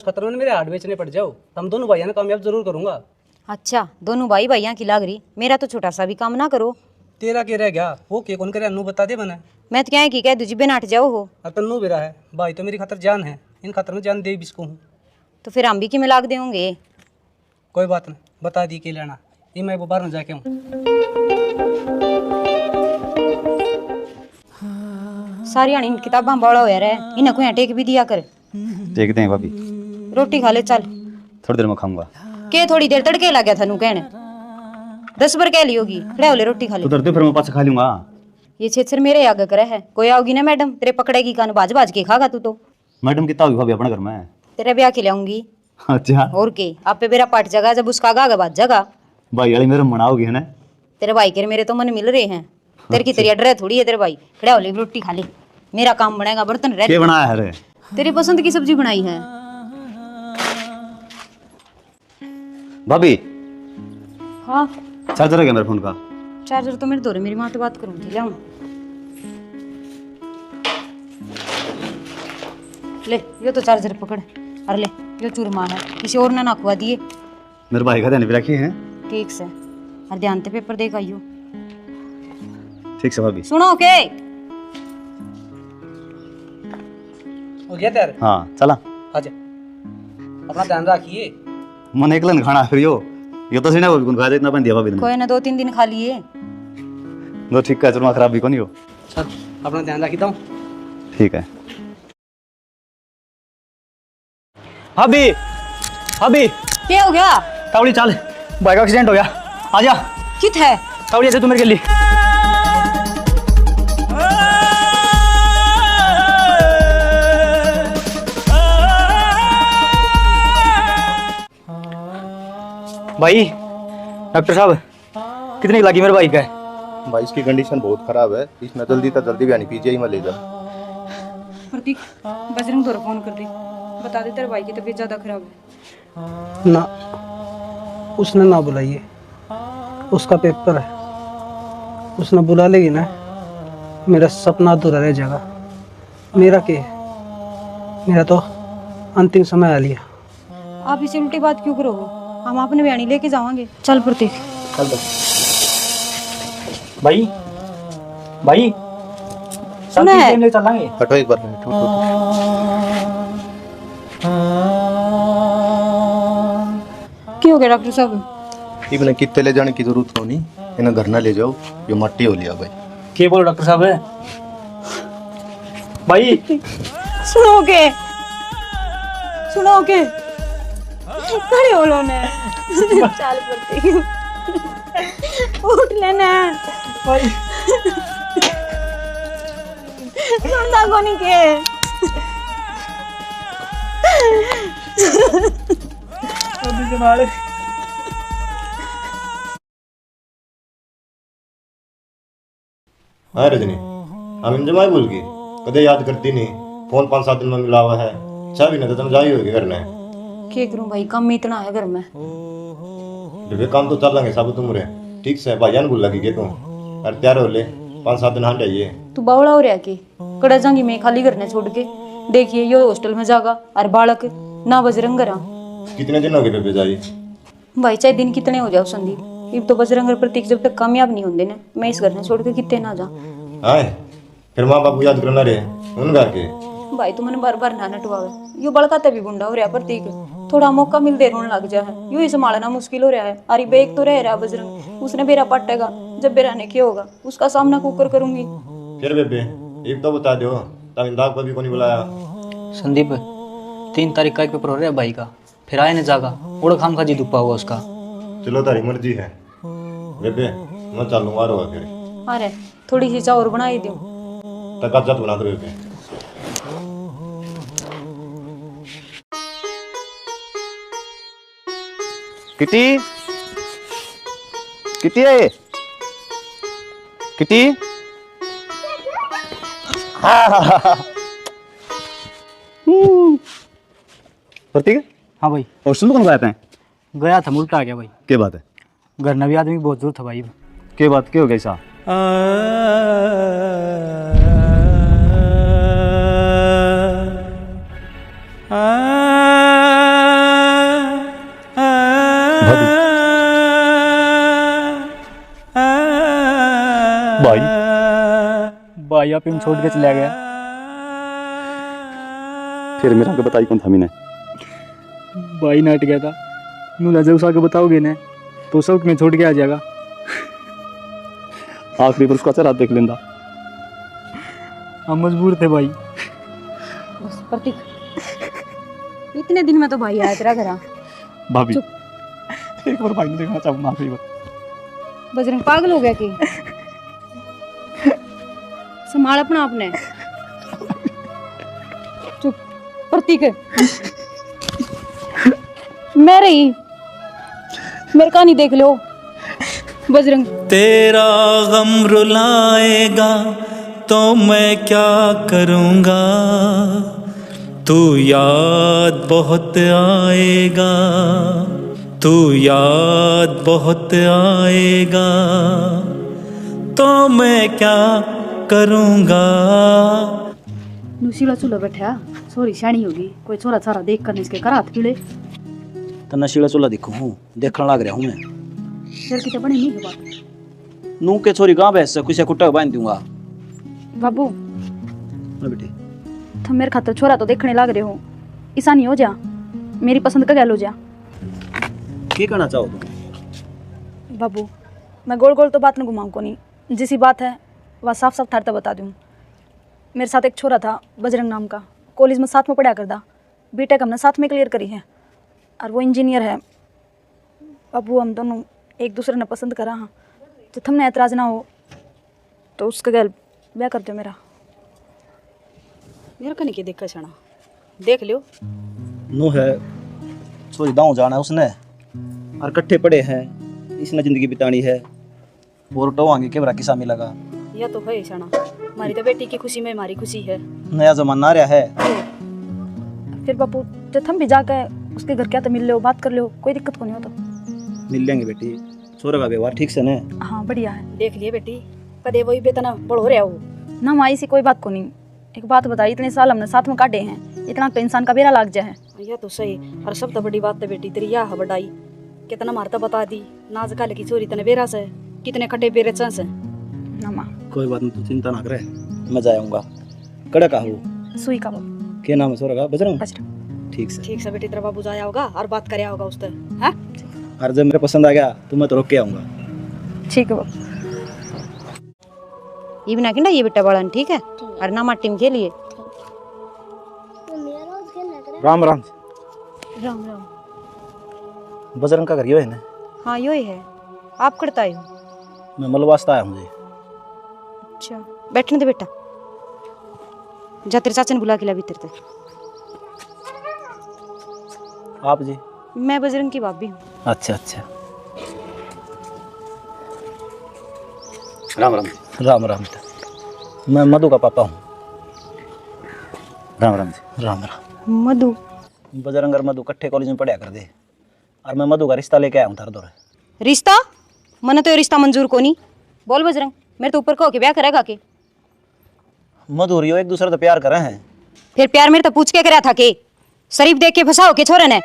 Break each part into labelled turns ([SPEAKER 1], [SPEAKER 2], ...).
[SPEAKER 1] खतरे में मेरे हाथ बेचने पड़ जाओ, हम दोनों भाइयों ने कामयाब जरूर करूंगा।
[SPEAKER 2] अच्छा, दोनों भाई भाइयां की लाग रही, मेरा तो छोटा सा भी काम ना करो।
[SPEAKER 1] तेरा क्या रह गया, वो के कौन करे अनु बता दे बना।
[SPEAKER 2] मैं तो क्या है कि कह दूजी नाट जाओ हो।
[SPEAKER 1] तन्नू बेरा है भाई, तो मेरी खातर जान है, इन खातर में जान दे भी इसको हूँ।
[SPEAKER 2] तो फिर हम भी कि मिलाग देंगे।
[SPEAKER 1] कोई बात नहीं, बता दी के लेना, ये मैं वो बाहर में जाके हूँ।
[SPEAKER 2] सारी आनी किताबां बड़ा होया रहे, इन्हें कोई टेक भी दिया कर।
[SPEAKER 3] देखते हैं भाभी,
[SPEAKER 2] रोटी खा ले चल।
[SPEAKER 3] थोड़ी देर में खाऊंगा।
[SPEAKER 2] के थोड़ी देर तड़के लग गया था कहने 10 बार कह ली होगी, खड़े हो ले रोटी खा ले।
[SPEAKER 3] तो डरते फिर मैं पास खा लूंगा।
[SPEAKER 2] ये छेछर मेरे आगे करे है, कोई आओगी ना मैडम तेरे पकड़ेगी कान बाज बाज के खागा तू तो।
[SPEAKER 3] मैडम कितना हुई भाभी अपने घर में?
[SPEAKER 2] तेरे ब्याह के लाऊंगी।
[SPEAKER 3] अच्छा,
[SPEAKER 2] और के आप पे मेरा पट जगह जब उसका आगा बाज जगह।
[SPEAKER 3] भाई वाली मेरे मनाओगी है ना?
[SPEAKER 2] तेरे भाई के मेरे तो मन मिल रहे हैं, तेरे की तेरी अडरे थोड़ी है। तेरे भाई खड़े हो ले रोटी खा ले, मेरा काम बनेगा बर्तन रह।
[SPEAKER 3] क्या बनाया है रे?
[SPEAKER 2] तेरी पसंद की सब्जी बनाई है।
[SPEAKER 3] भाभी
[SPEAKER 2] हाँ,
[SPEAKER 3] चार्जर है क्या मेरे फोन का?
[SPEAKER 2] चार्जर तो मेरे दौरे, मेरी माँ तो बात करूंगी। ले ले, ये तो चार्जर पकड़। अरे ले, ये चूरमा है, किसी और ने ना खुआ दिए।
[SPEAKER 3] मेरे भाई का ध्यान भी रखी है।
[SPEAKER 2] ठीक से, और ध्यान से पेपर देख आइयो।
[SPEAKER 3] ठीक से भाभी।
[SPEAKER 2] सुनो के
[SPEAKER 1] हो गया तैयार?
[SPEAKER 3] हाँ चला।
[SPEAKER 1] आजा, अपना ध्यान रखिए।
[SPEAKER 3] मन एक लन खाना फिर यो तो सीना वो खा दे इतना बन दिया भाभी ने।
[SPEAKER 2] कोई ना 2-3 दिन खा लिए।
[SPEAKER 3] दो ठीक है, चुरमा खराब भी कौन हो।
[SPEAKER 1] चल अपना ध्यान रखी दो।
[SPEAKER 3] ठीक है
[SPEAKER 1] भाभी, भाभी
[SPEAKER 2] क्या हो गया?
[SPEAKER 1] तावड़ी चल, भाई का एक्सीडेंट हो गया, आजा।
[SPEAKER 2] कित है?
[SPEAKER 1] तावड़ी आजा तू मेरे के लिए। भाई डॉक्टर साहब, कितनी लगी मेरे भाई का?
[SPEAKER 4] भाई इसकी कंडीशन बहुत खराब है, इसमें जल्दी से जल्दी भी आनी पीजीआई में ले जा।
[SPEAKER 2] प्रतीक, बजरंग दौरा फोन कर दे, बता दे तेरे भाई की तबीयत ज्यादा खराब है।
[SPEAKER 1] ना, उसने ना बुलाइए, उसका पेपर है, उसने बुला लेगी ना, मेरा सपना अधूरा रह जाएगा। मेरा क्या, मेरा तो अंतिम समय आ लिया।
[SPEAKER 2] आप इसे उल्टी बात क्यों करो? हम अपने बयानी लेके जावांगे। चल प्रतीक।
[SPEAKER 1] चल दो भाई, भाई
[SPEAKER 2] सुना है?
[SPEAKER 1] ले चलेंगे।
[SPEAKER 4] हटो एक बार हटो।
[SPEAKER 2] क्या हो गया डॉक्टर साहब?
[SPEAKER 4] इन्हें कितने ले जाने की जरूरत हो नहीं, इन्हें घर ना ले जाओ, ये मट्टी हो लिया भाई।
[SPEAKER 1] क्या बोलो डॉक्टर साहब है? भाई
[SPEAKER 2] सुनोगे खड़े हो लो ने। चल प्रतीक उठ लेना
[SPEAKER 1] भाई,
[SPEAKER 2] सुनता कोनी के।
[SPEAKER 1] अभी जमाले
[SPEAKER 4] हाँ रजनी, हम इन जमाई बोल गई कदे याद करती नहीं, फोन 5-7 दिन में मिला हुआ है, चाह भी ना तो तुम जा ही होगी घर में।
[SPEAKER 2] क्या करूं भाई, काम इतना है घर में।
[SPEAKER 4] बेबे काम तो चल लेंगे सब तुम रे, ठीक से भाईजान बोल लगी के तुम और तैयार हो ले, 5-7 दिन हाँ जाइए।
[SPEAKER 2] तू बावड़ा हो रहा की कड़ा जाऊंगी मैं खाली करने छोड़ के। देखिए ये हॉस्टल में जागा और बालक ना बजरंग रहा।
[SPEAKER 4] कितने दिन हो गए बेबे जाइए?
[SPEAKER 2] भाई चाहे दिन कितने हो जाओ संदीप, अब तो बजरंग और प्रतीक जब तक कामयाब नहीं होंगे ना, मैं इस घर में छोड़ के कितने ना जा।
[SPEAKER 4] हाँ फिर माँ बाप को याद करना रे उन घर के।
[SPEAKER 2] भाई तू मैंने बार बार ना नटवावे, यो बड़का तभी गुंडा हो रहा प्रतीक, थोड़ा मौका मिल दे रोने लग जा है, यूं ही संभालना मुश्किल हो रहा है। अरे बेग तो रह रहा बजरंग, उसने बेरा पटेगा, जब बेरा ने क्या होगा उसका सामना कुकर करूंगी।
[SPEAKER 4] फिर बेबे एक तो बता दो, तब दाग पर भी को नहीं बुलाया।
[SPEAKER 1] संदीप 3 तारीख का एक पेपर हो रहा है भाई का, फिर आए नहीं जागा, उड़ खाम खा जी दुपा हुआ उसका।
[SPEAKER 4] चलो तारी मर्जी है बेबे, मैं चलूंगा रोगा फिर।
[SPEAKER 2] अरे थोड़ी सी चाय और बना ही दो।
[SPEAKER 4] तक अच्छा बना दो बेबे।
[SPEAKER 3] किटी किटी है किटी। प्रतीक,
[SPEAKER 1] हाँ भाई,
[SPEAKER 3] हॉस्टल में कौन गए हैं?
[SPEAKER 1] गया था उल्टा आ गया भाई।
[SPEAKER 3] क्या बात है?
[SPEAKER 1] घर में भी आदमी बहुत जरूरत था भाई।
[SPEAKER 3] क्या बात क्या हो गई सा?
[SPEAKER 1] आ
[SPEAKER 3] भाई
[SPEAKER 5] भाई आप इन छोड़ के चला गया।
[SPEAKER 3] फिर मेरा को बताई कौन था मैंने।
[SPEAKER 5] भाई नाट गया था। नू नजर उसा के बताओगे ना तो सब में छोड़ के आ जाएगा।
[SPEAKER 3] आखिरी पर उसका चेहरा देख लेंदा।
[SPEAKER 5] हम मजबूर थे भाई।
[SPEAKER 2] बस प्रतीक, इतने दिन में तो भाई आया तेरा घर।
[SPEAKER 3] भाभी एक बार भाई ने देखना चाहूंगा आखिरी बार।
[SPEAKER 2] बजरंग पागल हो गया कि संभाल अपना आपने। चुप प्रतीक, मैं रही मेरे का नहीं देख लो। बजरंग
[SPEAKER 6] तेरा गम रुलाएगा तो मैं क्या करूँगा, तू याद बहुत आएगा, तू याद बहुत आएगा तो मैं क्या करूँगा।
[SPEAKER 2] नुशीला चूल्हा बैठा सोरी शानी होगी, कोई छोरा छारा देख कर इसके कर हाथ पीले।
[SPEAKER 7] तो नशीला चूल्हा दिखो हूँ, देखने लग रहा हूँ मैं।
[SPEAKER 2] फिर की तो बनी नहीं है बात।
[SPEAKER 7] नू के छोरी गाँव भैंस से किसी कुत्ता बांध दूंगा।
[SPEAKER 2] बाबू
[SPEAKER 7] बेटी
[SPEAKER 2] तुम मेरे खातर छोरा तो देखने लग रहे हो, ऐसा नहीं हो जा, मेरी पसंद का गैल हो जा।
[SPEAKER 7] क्या कहना चाहो तुम?
[SPEAKER 2] बाबू मैं गोल गोल तो बात न घुमाऊँ को नहीं, जिसी बात है वह साफ साफ थारता बता दूँ। मेरे साथ एक छोरा था बजरंग नाम का, कॉलेज में साथ में पढ़ा करता, बीटेक हमने साथ में क्लियर करी है और वो इंजीनियर है। बाबू हम दोनों एक दूसरे ने पसंद करा हाँ, तो तुमने एतराज़ ना हो तो उसका गैल ब्याह कर दो मेरा। मेरा कहीं की देखा छाना देख लियो।
[SPEAKER 7] नू है छोरी दाऊ जाना है उसने और कट्ठे पड़े हैं, इसने जिंदगी बितानी है। और टोवांगे के बरा किसा मिलेगा।
[SPEAKER 2] या तो है छाना, हमारी तो बेटी की खुशी में हमारी खुशी है।
[SPEAKER 7] नया जमाना आ रहा है।
[SPEAKER 2] फिर बापू जब हम भी जाकर उसके घर क्या तो मिल लो, बात कर लो, कोई दिक्कत को नहीं हो तो
[SPEAKER 7] मिल लेंगे बेटी। छोरे का व्यवहार ठीक से न।
[SPEAKER 2] हाँ बढ़िया है।
[SPEAKER 8] देख लिए बेटी, कदे वही बेतना बड़ हो रहा हो
[SPEAKER 2] ना माई सी कोई बात को नहीं। एक बात बताई, इतने साल हमने साथ में काटे हैं, इतना तो इंसान का बेरा लाग जाए।
[SPEAKER 8] या तो सही और सब तो बड़ी बात है बेटी तेरी या बड़ाई कितना मारता बता दी। नाज काले की चोरी तने बेरा से कितने खटे बेरे चंस है
[SPEAKER 2] ना माँ
[SPEAKER 7] कोई बात नहीं, तू चिंता ना करे, मैं जाऊंगा। कड़ा का हो
[SPEAKER 2] सुई का बाबू।
[SPEAKER 7] क्या नाम है छोरा का? बजरंग।
[SPEAKER 2] बजरंग
[SPEAKER 7] ठीक से
[SPEAKER 8] ठीक से बेटी तेरा बाबू जाया होगा और बात करे होगा उससे। हैं
[SPEAKER 7] और जब मेरे पसंद आ गया तो मैं तो रोक के आऊंगा।
[SPEAKER 2] ठीक है बाबू।
[SPEAKER 9] ये भी ना कि ना ये बेटा बड़ा ठीक है और ना माटी में खेलिए।
[SPEAKER 7] राम राम।
[SPEAKER 2] राम राम।
[SPEAKER 7] बजरंग का घर यो है ना?
[SPEAKER 9] हाँ यो ही है। आप करता हो?
[SPEAKER 7] मैं मलवास्ता आया हूँ जी।
[SPEAKER 9] अच्छा बैठने दे बेटा, जा तेरे चाचा ने बुला के ला भीतर से।
[SPEAKER 7] आप जी?
[SPEAKER 9] मैं बजरंग की भाभी हूँ।
[SPEAKER 7] अच्छा अच्छा।
[SPEAKER 3] राम राम।
[SPEAKER 7] राम राम बेटा, मैं मधु का पापा हूँ।
[SPEAKER 3] राम राम जी।
[SPEAKER 7] राम राम।
[SPEAKER 9] मधु?
[SPEAKER 7] बजरंग और मधु कट्ठे कॉलेज में पढ़ा कर दे और मैं मधु का रिश्ता लेके आया हूँ थार दौर।
[SPEAKER 9] रिश्ता? मने तो ये रिश्ता मंजूर को नहीं। बोल बजरंग, मेरे तो ऊपर कहो के ब्याह करेगा के?
[SPEAKER 7] मधु और यो एक दूसरे से प्यार कर रहे हैं।
[SPEAKER 9] फिर प्यार मेरे तो पूछ के कराया था के? शरीफ देख के फंसाओ के छोरे ने?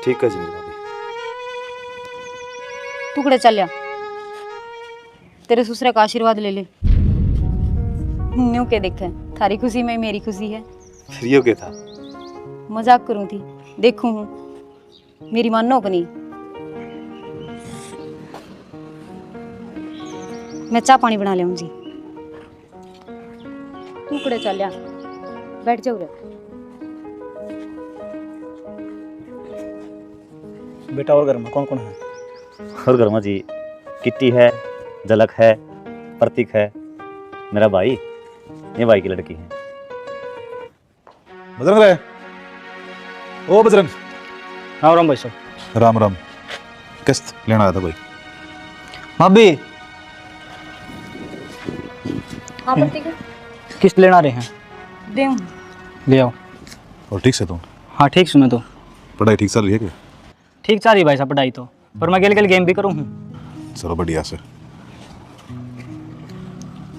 [SPEAKER 3] ठीक है जी मेरी भाभी।
[SPEAKER 9] टुकड़े चल जा, तेरे ससुरे का आशीर्वाद ले ले। न्यू के देखे, थारी खुशी में मेरी खुशी है।
[SPEAKER 3] फिर ये क्या था?
[SPEAKER 9] मजाक करूं थी, देखूं हूँ मेरी मानो को नहीं। मैं चाय पानी बना ले जी। टुकड़े चल जा, बैठ जाओ रे।
[SPEAKER 7] बेटा और घर में कौन कौन है?
[SPEAKER 3] और घर में जी किट्टी है, झलक है, प्रतीक है, मेरा भाई, ये भाई की लड़की है।
[SPEAKER 10] बजरंग रे, ओ बजरंग।
[SPEAKER 7] राम राम भाई साहब।
[SPEAKER 10] राम राम। किस्त लेना आया था कोई?
[SPEAKER 7] भाभी
[SPEAKER 2] हाँ प्रतीक
[SPEAKER 5] किस्त लेना रहे हैं?
[SPEAKER 2] दे
[SPEAKER 5] ले आओ।
[SPEAKER 10] और ठीक से तुम?
[SPEAKER 5] हाँ ठीक सुनो तो।
[SPEAKER 10] पढ़ाई ठीक चल रही है क्या?
[SPEAKER 5] ठीक चल रही भाई साहब पढ़ाई तो, पर मैं गेल गेम भी करूँ हूँ।
[SPEAKER 10] चलो बढ़िया से।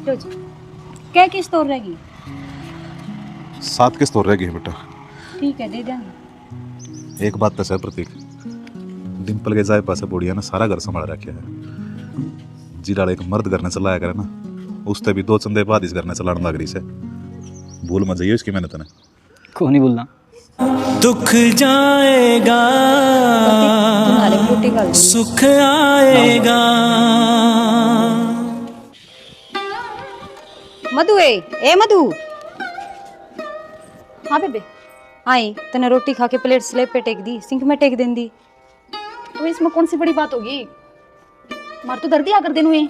[SPEAKER 2] क्या किस तोड़ रहेगी?
[SPEAKER 10] 7 किस्त और रह गई है बेटा।
[SPEAKER 2] ठीक है दे देंगे।
[SPEAKER 10] एक बात तो है प्रतीक, डिम्पल के जाए पासे बुढ़िया ने सारा घर संभाल रखा है। जिराड़ एक मर्द घर ने चलाया करे ना, उससे भी 2 चंदे बाद इस घर ने चलाने लग रही से। भूल मत जाइए इसकी मेहनत ने।
[SPEAKER 5] को नहीं बोलना।
[SPEAKER 6] दुख जाएगा
[SPEAKER 2] रोटी खा लो।
[SPEAKER 6] सुख आएगा।
[SPEAKER 9] मधु ए मधु।
[SPEAKER 8] हाँ बेबे।
[SPEAKER 9] आई तने रोटी खा के प्लेट स्लेब पे टेक दी, सिंक में टेक देंदी।
[SPEAKER 8] तो इसमें कौन सी बड़ी बात होगी? मार तो दर्दी आकर देनु है।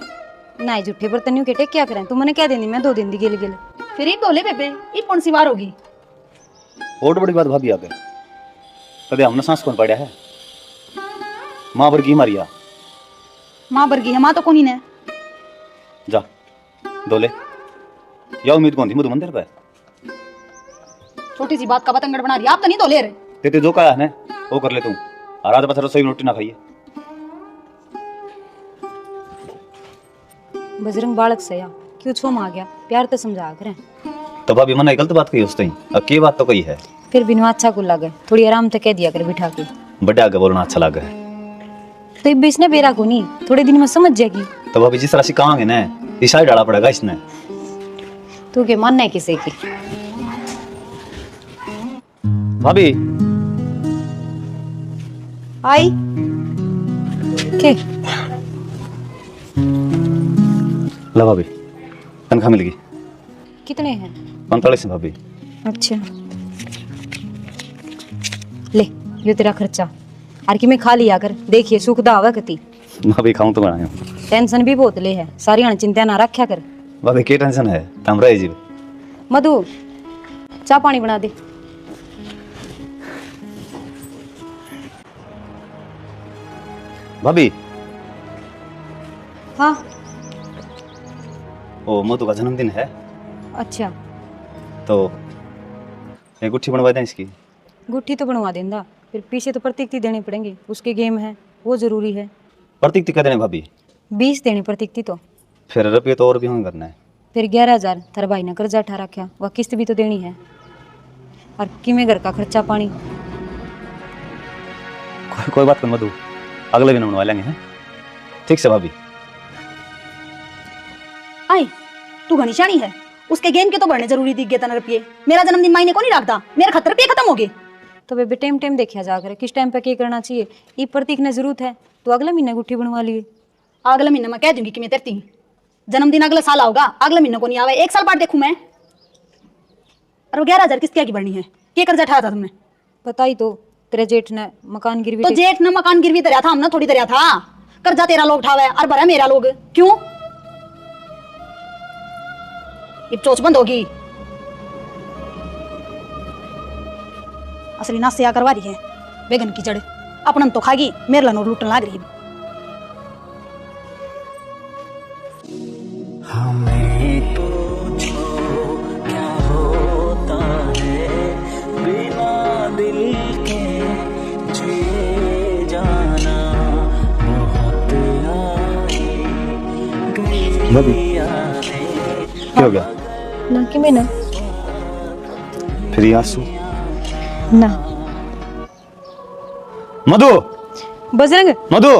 [SPEAKER 9] ना झूठे बर्तन के टेक क्या करें, तू मैंने क्या देनी, मैं 2 दिन दी गेले गेले।
[SPEAKER 8] फिर ही बोले बेबे, ये कौन सी बार होगी?
[SPEAKER 3] और बड़ी बात भाभी आगे कदे हमने सांस कौन पड़ा है? माँ वर्गी मारिया।
[SPEAKER 8] माँ बरगी है, माँ तो कोनी ने।
[SPEAKER 3] जा दोले या उम्मीद कौन थी मधु मंदिर पे?
[SPEAKER 8] छोटी सी बात का बतंगड़ बना रही, आप तो नहीं तो ले रहे।
[SPEAKER 3] ते जो कहा है ना वो कर ले तू। रात बस रसोई में रोटी ना खाइए।
[SPEAKER 9] बजरंग बालक सया क्यों छोम आ गया, प्यार तो समझा करें।
[SPEAKER 3] तो भाभी मैंने गलत बात कही उस टाइम, अब की बात तो कही है।
[SPEAKER 9] फिर बिनु अच्छा को लगे, थोड़ी आराम से कह दिया कर बिठा के।
[SPEAKER 3] बड़े आगे बोलना अच्छा लगा है।
[SPEAKER 9] तो इब इसने बेरा को नहीं, थोड़े दिन में समझ जाएगी।
[SPEAKER 3] तो भाभी जिस तरह से कहांगे ना इशारा डाला पड़ेगा इसने।
[SPEAKER 9] तू के मानना है किसी की?
[SPEAKER 3] भाभी
[SPEAKER 9] आई के
[SPEAKER 3] ला भाभी तनख्वाह मिल गई।
[SPEAKER 9] कितने हैं?
[SPEAKER 3] 45 भाभी।
[SPEAKER 9] अच्छा ले यो तेरा खर्चा। और कि मैं खा लिया कर, देखिए सुखदा आवा कती।
[SPEAKER 3] भाभी खाऊं तो बनाया।
[SPEAKER 9] टेंशन भी बहुत ले है, सारी हण चिंता ना रखा कर।
[SPEAKER 3] भाभी की टेंशन है, तम रहे जी।
[SPEAKER 9] मधु चाय पानी बना दे।
[SPEAKER 3] भाभी
[SPEAKER 9] हाँ
[SPEAKER 3] ओ मधु का जन्मदिन है
[SPEAKER 9] अच्छा,
[SPEAKER 3] तो एक गुट्ठी बनवा दें इसकी।
[SPEAKER 9] गुट्ठी तो बनवा देंदा, फिर पीछे तो प्रतीक देने पड़ेंगे, उसके गेम है वो जरूरी है।
[SPEAKER 3] प्रतीक क्या देने भाभी?
[SPEAKER 9] 20 देने प्रतीक तो।
[SPEAKER 3] फिर रुपये तो और भी होंगे करना है।
[SPEAKER 9] फिर 11,000 थारा भाई ने कर्जा उठा रखा, वह किस्त भी तो देनी है। और किमें घर का खर्चा पानी।
[SPEAKER 3] कोई बात नहीं मधु, अगले दिन बनवा लेंगे हैं। ठीक से भाभी।
[SPEAKER 8] आई तू घनीशानी है, उसके गेम के तो बढ़ने जरूरी दिख गए तना रुपये। मेरा जन्मदिन मायने को नहीं रखता, मेरे 70 रुपये खत्म हो गए।
[SPEAKER 9] तो बेबे टाइम टाइम देखा जाकर किस टाइम पे क्या करना चाहिए। ये प्रतीक ने जरूरत है तो अगले महीने गुट्ठी बनवा लिए।
[SPEAKER 8] अगले महीने मैं कह दूंगी कि मैं तेरती जन्मदिन अगले साल आओगा, अगले महीने को नहीं आवे, 1 साल बाद देखूं मैं। और वो 11,000 किस क्या की बढ़नी है? क्या कर्जा उठाया था तुमने?
[SPEAKER 9] पता ही तो, तेरे जेठ ने मकान गिरवी।
[SPEAKER 8] तो जेठ ने मकान गिरवी दरिया था, हमने थोड़ी दरिया था। कर्जा तेरा लोग उठावे और भरा मेरा लोग, क्यों? ये चोच बंद होगी। असली नाश से करवा रही है बेगन की जड़, अपनन तो खागी, मेरे लन और लूटन लाग रही है।
[SPEAKER 6] हमें पूछो क्या होता है बिना दिल के जिए जाना, बहुत
[SPEAKER 3] भाभी क्या हो गया?
[SPEAKER 9] ना कि मैं ना
[SPEAKER 3] फिर आंसू
[SPEAKER 9] ना।
[SPEAKER 3] मधु
[SPEAKER 9] बजरंग
[SPEAKER 3] मधु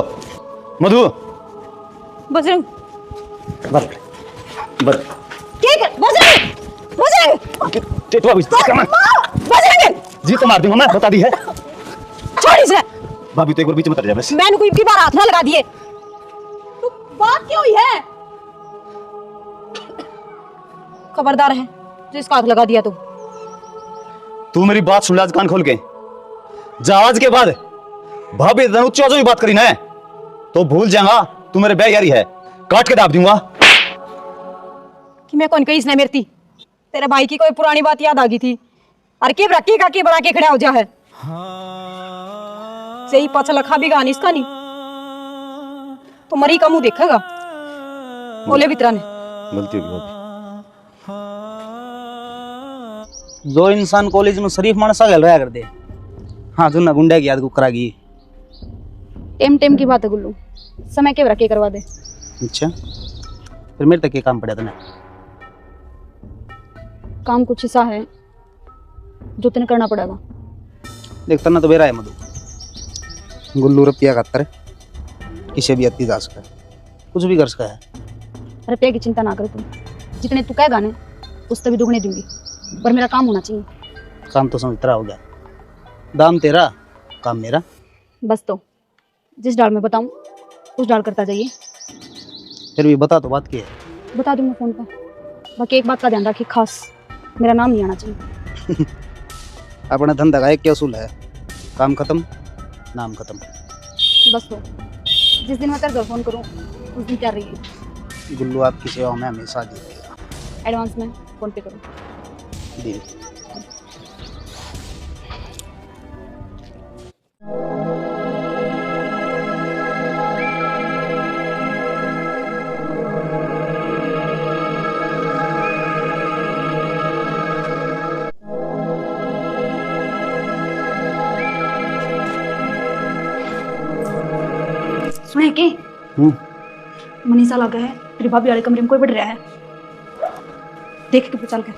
[SPEAKER 3] मधु
[SPEAKER 9] बजरंग
[SPEAKER 3] बर बर
[SPEAKER 8] क्या कर बजरंग बजरंग
[SPEAKER 3] टेटवा भी
[SPEAKER 8] बजरंग
[SPEAKER 3] जी तो मार दूंगा मैं, बता दी है।
[SPEAKER 8] छोड़ इसे।
[SPEAKER 3] भाभी तो एक बार बीच में उतर जा बस।
[SPEAKER 8] मैंने कोई की बार हाथ ना लगा दिए। तो बात क्या हुई है?
[SPEAKER 9] खबरदार है जो इसका हाथ लगा दिया
[SPEAKER 3] तू मेरी बात सुन ले आज कान खोल के। जहाज के बाद भाभी ऊंचा जो भी बात करी ना तो भूल जाएगा तू मेरे बे यारी है, काट के दाब दूंगा।
[SPEAKER 9] कि मैं कौन कही इसने मेरती। तेरे भाई की कोई पुरानी बात याद आ गई थी और के रखी का के बना के खड़ा हो जा है। सही पाछा लखा भी गानी इसका नहीं तो मरी का मुंह देखेगा। बोले बितरा ने
[SPEAKER 3] गलती होगी भाभी।
[SPEAKER 7] जो इंसान कॉलेज में शरीफ मानस गल रहा कर दे, हाँ जो ना गुंडा की याद को करा गई।
[SPEAKER 8] टेम टेम की बात है गुल्लू, समय के रखे करवा दे।
[SPEAKER 7] अच्छा फिर मेरे तक क्या काम पड़ा तने?
[SPEAKER 8] काम कुछ ऐसा है जो तेने करना पड़ेगा।
[SPEAKER 7] देख तना तो बेरा है मधु,
[SPEAKER 1] गुल्लू रुपया खातर किसी भी अति जा सकता है, कुछ भी कर सकता है।
[SPEAKER 8] रुपये की चिंता ना कर तू, जितने तू कहेगा ना उससे भी दुगने दूंगी, पर मेरा काम होना चाहिए।
[SPEAKER 1] काम तो समझ तेरा हो गया, दाम तेरा काम मेरा।
[SPEAKER 8] बस तो जिस डाल में बताऊं उस डाल करता जाइए।
[SPEAKER 1] फिर भी बता तो बात की है।
[SPEAKER 8] बता दूंगा फोन पर। बाकी एक बात का ध्यान रखिए खास, मेरा नाम नहीं आना चाहिए।
[SPEAKER 1] अपना धंधा का एक क्या उसूल है, काम खत्म नाम खत्म।
[SPEAKER 8] बस तो जिस दिन मैं तेरे घर फोन करूं उस दिन क्या रही है।
[SPEAKER 1] गुल्लू आपकी सेवा में हमेशा हाजिर रहेगा।
[SPEAKER 8] एडवांस में फोन पे करूं।
[SPEAKER 1] डील।
[SPEAKER 8] सुने के मनीषा लगा है तेरी भाभी वाले कमरे में कोई बढ़ रहा है, देख के चल के।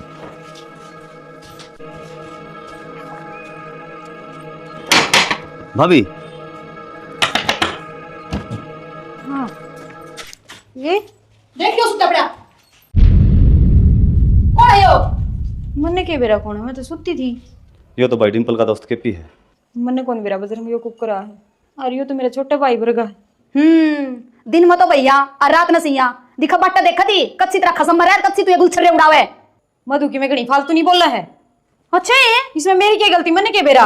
[SPEAKER 3] भाभी
[SPEAKER 8] हाँ ये देख क्यों सुता पड़ा, कौन है यो?
[SPEAKER 2] मन्ने के बेरा कौन है, मैं तो सुती थी।
[SPEAKER 3] ये तो भाई डिम्पल का दोस्त केपी है।
[SPEAKER 2] मन्ने कौन बेरा बजरंग यो कुक करा है, और यो तो मेरा छोटा भाई वर्गा है।
[SPEAKER 8] दिन में तो भैया और रात न सिया दिखा बट्टा देखा थी कच्ची तरह खसम मरा कच्ची तू ये गुलछर्रे उड़ावे।
[SPEAKER 2] मधु की मैं कहीं फालतू नहीं बोला है।
[SPEAKER 8] अच्छा ये
[SPEAKER 2] इसमें मेरी क्या गलती, मन्ने के बेरा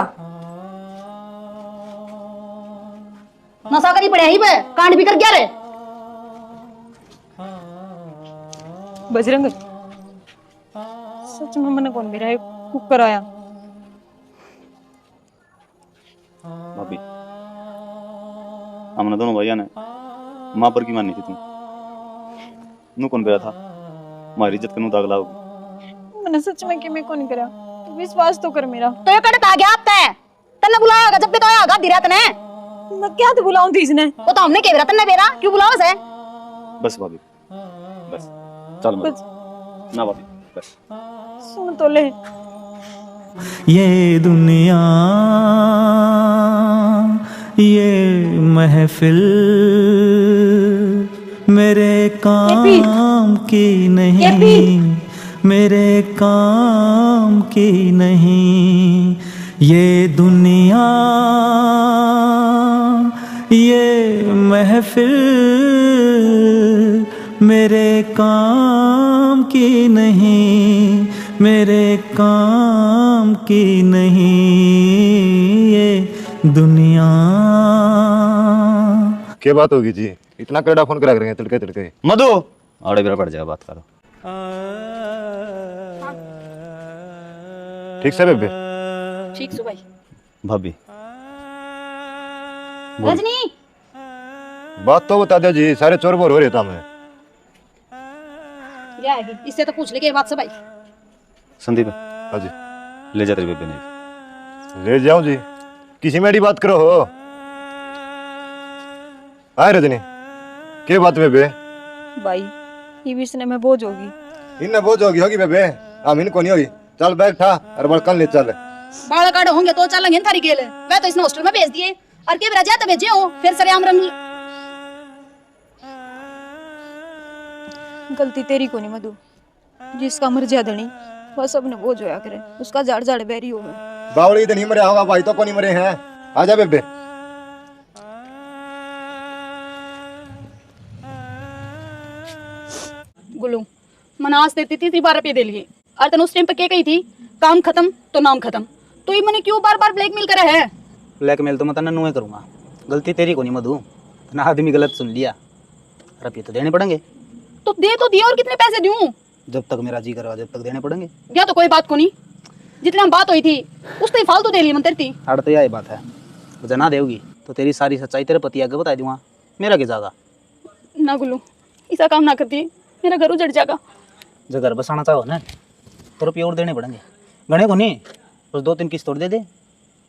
[SPEAKER 8] नशा करी पड़े ही पे कांड भी कर गया रे।
[SPEAKER 2] बजरंग सच में मन्ने कौन बेरा कुक कराया।
[SPEAKER 3] भाभी हमने दोनों भैया ने माँ पर की मानी थी तुम नू कौन गया था, हमारी इज्जत कनू दाग लाओगी।
[SPEAKER 2] मैंने सच में कि मैं कौन करा, तू विश्वास तो कर मेरा।
[SPEAKER 8] तो ये कड़त आ गया आप तन्ने बुलाया होगा जब भी तो आया होगा धीरे तने।
[SPEAKER 2] मैं क्या तो बुलाऊं थी इसने,
[SPEAKER 8] वो तो हमने केवरा तन्ने बेरा क्यों बुलाओ से।
[SPEAKER 3] बस भाभी बस चल मत
[SPEAKER 2] बस
[SPEAKER 3] ना भाभी बस
[SPEAKER 2] सुन तो ले।
[SPEAKER 6] ये दुनिया ये महफिल मेरे काम की नहीं, मेरे काम की नहीं। ये दुनिया ये महफिल मेरे काम की नहीं, मेरे काम की नहीं। ये दुनिया
[SPEAKER 4] क्या बात होगी जी, इतना कड़ा फोन करा करेंगे तड़के तड़के।
[SPEAKER 3] मधु आड़े बेरा पड़ जाएगा, बात करो।
[SPEAKER 4] ठीक से बेबे?
[SPEAKER 8] ठीक सु भाई।
[SPEAKER 3] भाभी
[SPEAKER 8] रजनी
[SPEAKER 4] बात तो बता दो जी, सारे चोर बोर हो रहे था मैं।
[SPEAKER 8] क्या है इससे तो पूछ ले के बात से भाई।
[SPEAKER 3] संदीप
[SPEAKER 4] हाँ जी
[SPEAKER 3] ले जा तेरे बेबे ने।
[SPEAKER 4] ले जाऊं जी, किसी मेरी बात करो हो। आए रजनी क्या बात बेबे?
[SPEAKER 2] भाई ये भी इसने में बोझ होगी।
[SPEAKER 4] इन्हें बोझ होगी बेबे, हम इनको नहीं होगी। चल बैग था और बड़कन ले चल।
[SPEAKER 8] बाल काट होंगे तो चलेंगे थारी गेल। मैं तो इसने हॉस्टल में भेज दिए और के बेरा जाता भेजे हो फिर सरेआम रंग।
[SPEAKER 2] गलती तेरी को नहीं मधु, जिसका मर जा धनी वह सब ने बोझ होया करे, उसका जाड़ जाड़ बैरी हो गए।
[SPEAKER 4] बावली तो नहीं मरे होगा, भाई तो को नहीं मरे हैं। आजा बेबे।
[SPEAKER 8] गुल्लू मैंने आज तेरी तीसरी बार रुपये दे लिए और तने उस टाइम पे क्या कही थी काम खत्म तो नाम खत्म। तो ये मैंने क्यों बार बार ब्लैकमेल करा है?
[SPEAKER 1] ब्लैकमेल तो मैं तन्ने नुए करूंगा, गलती तेरी को नहीं मधु। ना आदमी गलत सुन लिया, रुपये तो देने पड़ेंगे।
[SPEAKER 8] तो दे तो दिया और कितने पैसे दूं?
[SPEAKER 1] जब तक मेरा जी करवा जब तक देने पड़ेंगे।
[SPEAKER 8] या तो कोई बात को नहीं, जितने हम बात हुई थी उसने ही फालतू दे ली मन तेरी।
[SPEAKER 1] अड़ तो यही बात है, जना देगी तो तेरी सारी सच्चाई तेरे पति आगे बता दूंगा, मेरा क्या जागा।
[SPEAKER 8] ना गुल्लू ऐसा काम ना करती, मेरा घर उजड़ जाएगा।
[SPEAKER 1] जो घर बसाना चाहो ना तो रुपये और देने पड़ेंगे। गणे को नहीं बस 2-3 किस्त तोड़ दे,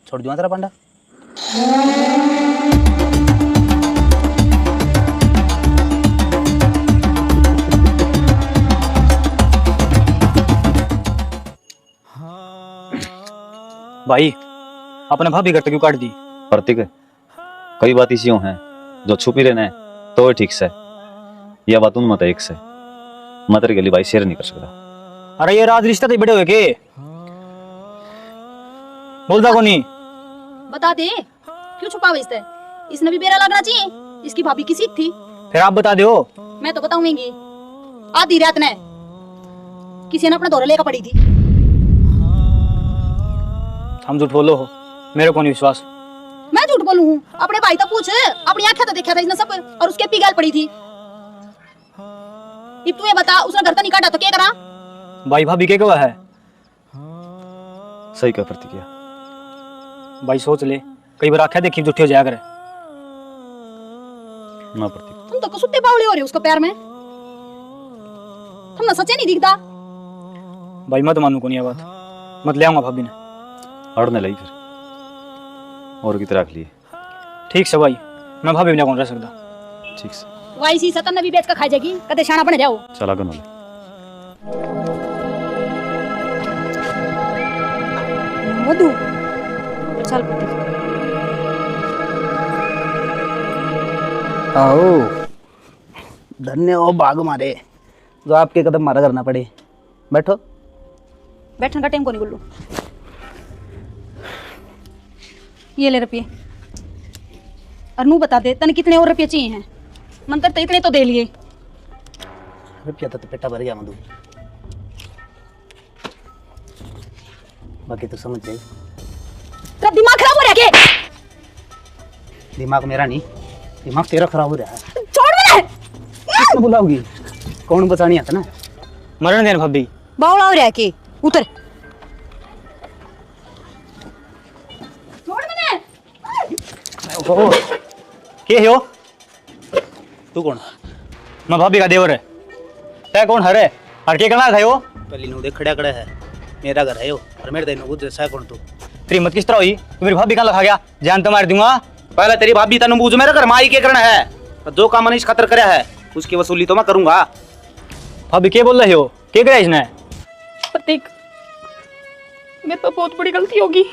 [SPEAKER 1] छोड़ दूंगा तेरा पांडा।
[SPEAKER 5] भाई आपने भाभी घट क्यों काट दी?
[SPEAKER 3] प्रतीक कई बात इसी हैं जो छुपी रहना है तो ठीक से, यह बात उन मत एक से मत गली भाई शेयर नहीं कर सकता।
[SPEAKER 5] अरे ये राज रिश्ता तो बड़े हुए के बोलता को नहीं
[SPEAKER 8] बता दे क्यों छुपावे इससे? इसने भी बेरा लगना चाहिए। इसकी भाभी की सीख थी।
[SPEAKER 5] फिर आप बता दो।
[SPEAKER 8] मैं तो बताऊंगी। आधी रात ने किसी ने अपना दौरा लेकर पड़ी थी।
[SPEAKER 5] हम झूठ बोलो हो, मेरे को नहीं विश्वास।
[SPEAKER 8] मैं झूठ बोलूं हूँ? अपने भाई तो पूछ, अपनी आंखें तो देखा था इसने सब, और उसके पिघल पड़ी थी। अब तू ये बता, उसने घर तो नहीं काटा तो क्या करा?
[SPEAKER 5] भाई भाभी के क्या है?
[SPEAKER 3] सही कह प्रतिक्रिया।
[SPEAKER 5] भाई सोच ले, कई बार आंखें देखी झूठी हो जाया करे।
[SPEAKER 3] ना प्रतीक,
[SPEAKER 8] तुम तो कुत्ते बावले हो रहे हो उसको प्यार में। तुम ना सच्चे नहीं दिखता।
[SPEAKER 5] भाई मत मानू को नहीं ये बात, मत ले आऊंगा भाभी ने।
[SPEAKER 3] अड़ने लगी फिर और की तरह लिए।
[SPEAKER 5] ठीक से भाई, मैं भाभी बिना कौन रह सकता।
[SPEAKER 3] ठीक से
[SPEAKER 8] वाई सी सतन भी बेच कर खा जाएगी, कदे शाना बन जाओ।
[SPEAKER 3] चला गन वाले
[SPEAKER 2] मधु चल प्रतीक।
[SPEAKER 1] आओ, धन्य हो बाग मारे जो आपके कदम मारा करना पड़े। बैठो।
[SPEAKER 8] बैठने का टाइम को नहीं गुल्लू। ये ले रुपये। और नू बता दे तने कितने और रुपये चाहिए हैं? मंत्र तो इतने तो दे लिए।
[SPEAKER 1] रुपया तो पेटा भर गया मधु, बाकी तो समझ जाए।
[SPEAKER 8] तेरा दिमाग खराब हो रहा है क्या?
[SPEAKER 1] दिमाग मेरा नहीं, दिमाग तेरा खराब हो रहा है।
[SPEAKER 8] छोड़ मैंने।
[SPEAKER 1] किसने बुलाओगी? कौन बचानी आता ना?
[SPEAKER 5] मरण देना भाभी।
[SPEAKER 9] बावड़ा हो रहा है कि उतर।
[SPEAKER 8] छोड़ मैंने।
[SPEAKER 5] के हो तू? कौन? मैं भाभी का देवर है। तै कौन हरे और के करना था?
[SPEAKER 1] पहली नु देख खड़ा है, मेरा घर है यो, और मेरे देनो गुजर सा कौन तू?
[SPEAKER 5] तेरी मत किस तरह हुई? तू मेरी भाभी का लखा गया, जान तो मार दूंगा।
[SPEAKER 7] पहले तेरी भाभी तनु बूझ, मेरे घर माई के करना है। जो काम मनीष खतर करया है उसकी वसूली तो मैं करूंगा।
[SPEAKER 5] भाभी के बोल रहे हो? के करे इसने?
[SPEAKER 2] प्रतीक, मेरे पे बहुत बड़ी गलती होगी।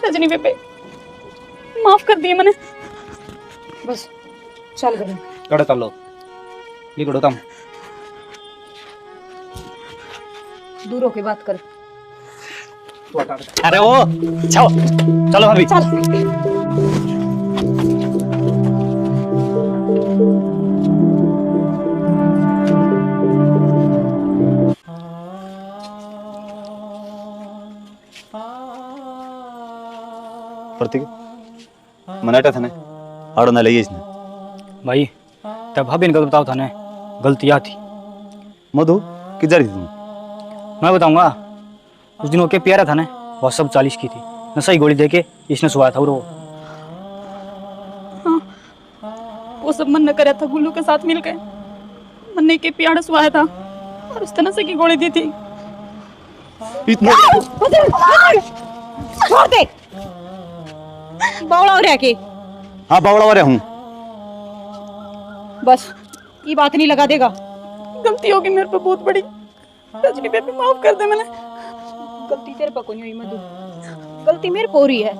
[SPEAKER 2] रजनी बेबे, माफ कर दिए मैंने।
[SPEAKER 9] बस चल गए।
[SPEAKER 7] कड़े तलो लिखड़ो तम।
[SPEAKER 9] दूर होके बात कर।
[SPEAKER 5] अरे वो चलो चलो भाभी चल।
[SPEAKER 3] प्रतीक मनाटा था ने अड़ने लगी इसने।
[SPEAKER 5] भाई तब भाभी ने बताओ था ने गलती आ थी।
[SPEAKER 3] मधु किधर थी तुम?
[SPEAKER 5] मैं बताऊंगा। उस दिन ओके प्यारा था ना, वो सब 40 की थी। नशा ही गोली देके इसने सुवाया था। और
[SPEAKER 2] वो सब मन न कराया था गुल्लू के साथ मिलकर। मन ने के प्यार सुहाया था और उस तरह से की गोली दी थी।
[SPEAKER 3] इतना
[SPEAKER 8] छोड़ दे। बावड़ा हो रहा के?
[SPEAKER 3] हाँ बावड़ा हो रहा हूँ।
[SPEAKER 8] बस ये बात नहीं लगा देगा।
[SPEAKER 2] गलती होगी मेरे पे बहुत बड़ी। रजनी बेबी माफ कर दे। मैंने
[SPEAKER 8] गलती तेरे पे कोई नहीं हुई मधु, गलती मेरे को हो रही है।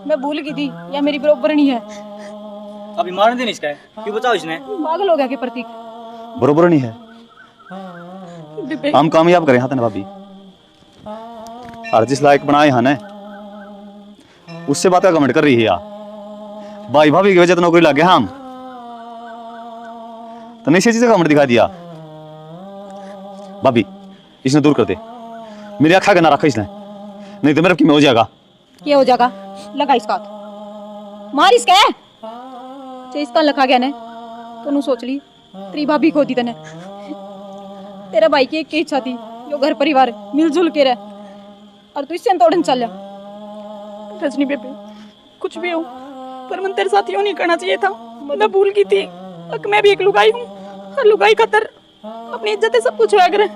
[SPEAKER 8] मैं भूल गई थी या मेरी बरोबर नहीं है।
[SPEAKER 5] अभी मारने देने इसका है, क्यों बचाओ इसने?
[SPEAKER 8] पागल हो गया के प्रतीक?
[SPEAKER 3] बरोबर नहीं है।
[SPEAKER 2] बेबे
[SPEAKER 3] हम कामयाब करें हाथ ने भाभी, और जिस लायक बनाए हैं ना उससे बात का कमेंट कर रही है यार। भाई भाभी की वजह तो नौकरी लग गया हम तो नहीं, चीज का कमेंट दिखा दिया। भाभी इसने दूर कर दे, मेरी आँखा का ना रखा इसने, नहीं तो मेरा की में हो जाएगा।
[SPEAKER 8] क्या हो जाएगा? लगा इसका हाथ, मार इसका है। जे इसका लखा गया ने तो नू सोच ली तेरी भाभी को दी तने। तेरा भाई की एक इच्छा थी जो घर परिवार मिलजुल के रहे, और तू इससे तोड़न चल जा।
[SPEAKER 2] रजनी बेबी कुछ भी हो पर मन तेरे साथ यूं नहीं करना चाहिए था। मैं भूल गई थी कि मैं भी एक लुगाई हूँ, और लुगाई खातर अपनी इज्जत सब कुछ होया करे।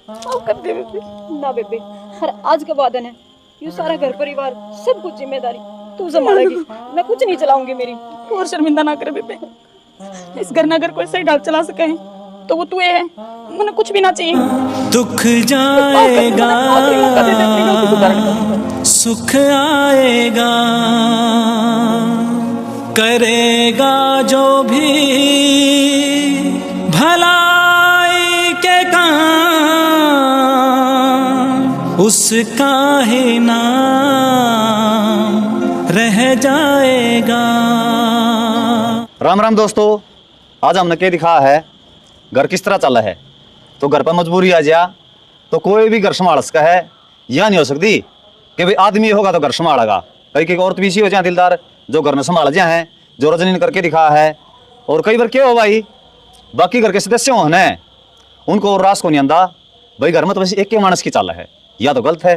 [SPEAKER 2] माफ कर दे बेबी।
[SPEAKER 8] ना बेबे, हर आज के बाद है ये सारा घर परिवार सब कुछ जिम्मेदारी तू संभालेगी। मैं कुछ नहीं चलाऊंगी मेरी।
[SPEAKER 2] और शर्मिंदा ना करे बेबे। इस घर ना अगर कोई सही डाल चला सके तो वो तू है। मुझे कुछ भी ना चाहिए।
[SPEAKER 6] दुख जाएगा सुख आएगा, करेगा जो भी भलाई के काम, उसका ही नाम रह जाएगा।
[SPEAKER 3] राम राम दोस्तों, आज हमने क्या दिखाया है घर किस तरह चल रहा है। तो घर पर मजबूरी आ जा तो कोई भी घर संभाल सका है, यह नहीं हो सकती कि भाई आदमी होगा तो घर संभालेगा। कई कई औरत भी इसी हो जाए दिलदार जो घर में संभाल जाए हैं, जो रजनी ने करके दिखाया है। और कई बार क्या हो भाई, बाकी घर के सदस्य हो न उनको और रास को नहीं आंदा भाई घर में तो बस एक के मानस की चाल है, या तो गलत है।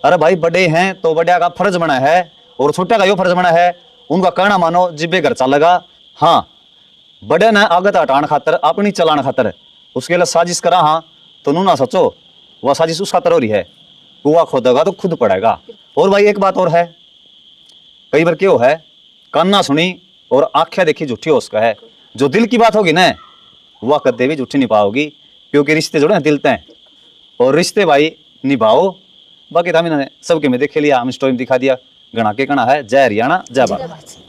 [SPEAKER 3] अरे भाई बड़े हैं तो बड़े का फर्ज बना है और छोटे का यो फर्ज बना है, उनका कहना मानो जिब्बे घर चलेगा। हाँ, बड़े ने आगत हटाने खातर अपनी चलाने खातर उसके लिए साजिश करा, हाँ तो नू ना सोचो वह साजिश उस खातर हो रही है, कुआ खोदेगा तो खुद पड़ेगा। और भाई एक बात और है, कई बार क्यों है कान ना सुनी और आंखें देखी झूठी हो उसका है। जो दिल की बात होगी ना वह कदे भी झूठी नहीं पाओगी, क्योंकि रिश्ते जुड़े हैं दिल तय, और रिश्ते भाई निभाओ। बाकी था मैंने सबके में देखे लिया, हम स्टोरी में दिखा दिया। गणा के कहना है जय हरियाणा जय भारत।